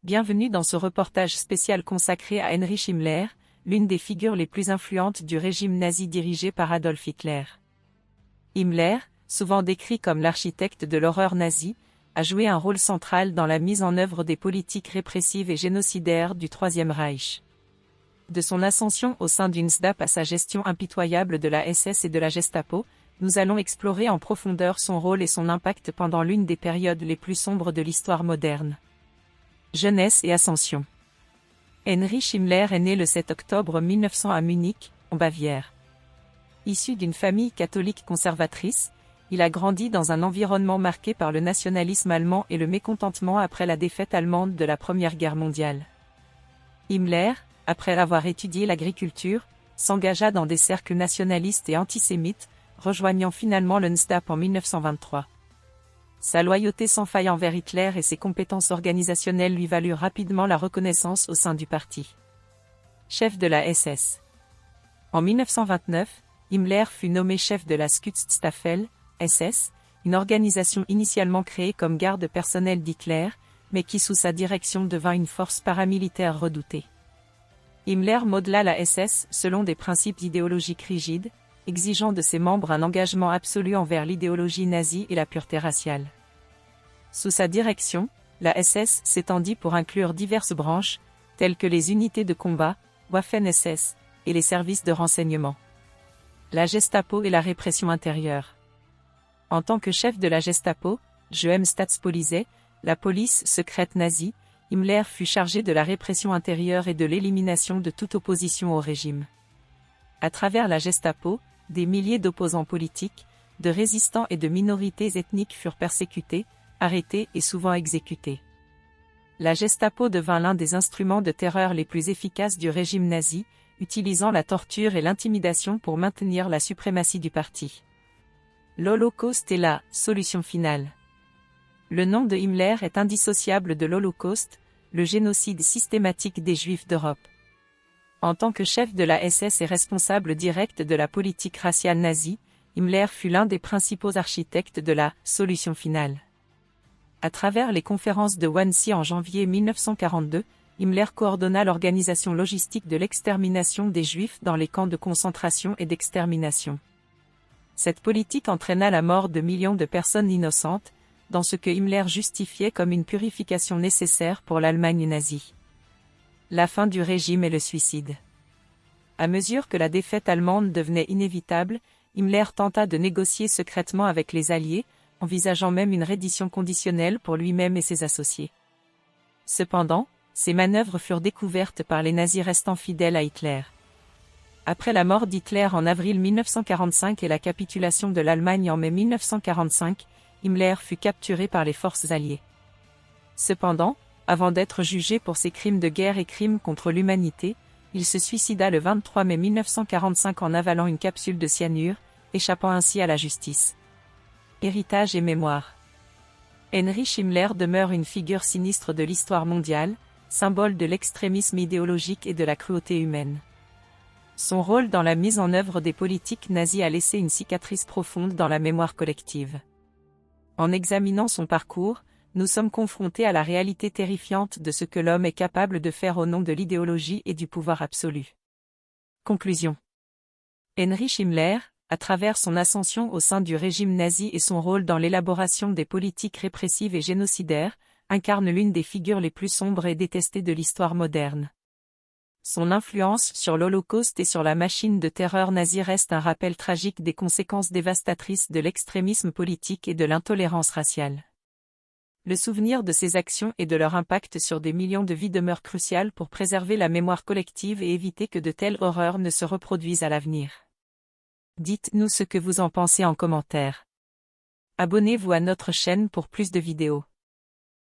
Bienvenue dans ce reportage spécial consacré à Heinrich Himmler, l'une des figures les plus influentes du régime nazi dirigé par Adolf Hitler. Himmler, souvent décrit comme l'architecte de l'horreur nazie, a joué un rôle central dans la mise en œuvre des politiques répressives et génocidaires du Troisième Reich. De son ascension au sein du NSDAP à sa gestion impitoyable de la SS et de la Gestapo, nous allons explorer en profondeur son rôle et son impact pendant l'une des périodes les plus sombres de l'histoire moderne. Jeunesse et ascension. Heinrich Himmler est né le 7 octobre 1900 à Munich, en Bavière. Issu d'une famille catholique conservatrice, il a grandi dans un environnement marqué par le nationalisme allemand et le mécontentement après la défaite allemande de la Première Guerre mondiale. Himmler, après avoir étudié l'agriculture, s'engagea dans des cercles nationalistes et antisémites, rejoignant finalement le NSDAP en 1923. Sa loyauté sans faille envers Hitler et ses compétences organisationnelles lui valurent rapidement la reconnaissance au sein du parti. Chef de la SS. En 1929, Himmler fut nommé chef de la Schutzstaffel, SS, une organisation initialement créée comme garde personnelle d'Hitler, mais qui sous sa direction devint une force paramilitaire redoutée. Himmler modela la SS selon des principes idéologiques rigides, exigeant de ses membres un engagement absolu envers l'idéologie nazie et la pureté raciale. Sous sa direction, la SS s'étendit pour inclure diverses branches, telles que les unités de combat, Waffen-SS, et les services de renseignement. La Gestapo et la répression intérieure. En tant que chef de la Gestapo, Geheimstaatspolizei, la police secrète nazie, Himmler fut chargé de la répression intérieure et de l'élimination de toute opposition au régime. À travers la Gestapo, des milliers d'opposants politiques, de résistants et de minorités ethniques furent persécutés, arrêtés et souvent exécutés. La Gestapo devint l'un des instruments de terreur les plus efficaces du régime nazi, utilisant la torture et l'intimidation pour maintenir la suprématie du parti. L'Holocauste est la solution finale. Le nom de Himmler est indissociable de l'Holocauste, le génocide systématique des Juifs d'Europe. En tant que chef de la SS et responsable direct de la politique raciale nazie, Himmler fut l'un des principaux architectes de la solution finale. À travers les conférences de Wannsee en janvier 1942, Himmler coordonna l'organisation logistique de l'extermination des Juifs dans les camps de concentration et d'extermination. Cette politique entraîna la mort de millions de personnes innocentes, dans ce que Himmler justifiait comme une purification nécessaire pour l'Allemagne nazie. La fin du régime et le suicide. À mesure que la défaite allemande devenait inévitable, Himmler tenta de négocier secrètement avec les Alliés, envisageant même une reddition conditionnelle pour lui-même et ses associés. Cependant, ces manœuvres furent découvertes par les nazis restant fidèles à Hitler. Après la mort d'Hitler en avril 1945 et la capitulation de l'Allemagne en mai 1945, Himmler fut capturé par les forces alliées. Cependant, avant d'être jugé pour ses crimes de guerre et crimes contre l'humanité, il se suicida le 23 mai 1945 en avalant une capsule de cyanure, échappant ainsi à la justice. Héritage et mémoire. Heinrich Himmler demeure une figure sinistre de l'histoire mondiale, symbole de l'extrémisme idéologique et de la cruauté humaine. Son rôle dans la mise en œuvre des politiques nazies a laissé une cicatrice profonde dans la mémoire collective. En examinant son parcours, nous sommes confrontés à la réalité terrifiante de ce que l'homme est capable de faire au nom de l'idéologie et du pouvoir absolu. Conclusion. Heinrich Himmler, à travers son ascension au sein du régime nazi et son rôle dans l'élaboration des politiques répressives et génocidaires, incarne l'une des figures les plus sombres et détestées de l'histoire moderne. Son influence sur l'Holocauste et sur la machine de terreur nazie reste un rappel tragique des conséquences dévastatrices de l'extrémisme politique et de l'intolérance raciale. Le souvenir de ces actions et de leur impact sur des millions de vies demeure crucial pour préserver la mémoire collective et éviter que de telles horreurs ne se reproduisent à l'avenir. Dites-nous ce que vous en pensez en commentaire. Abonnez-vous à notre chaîne pour plus de vidéos.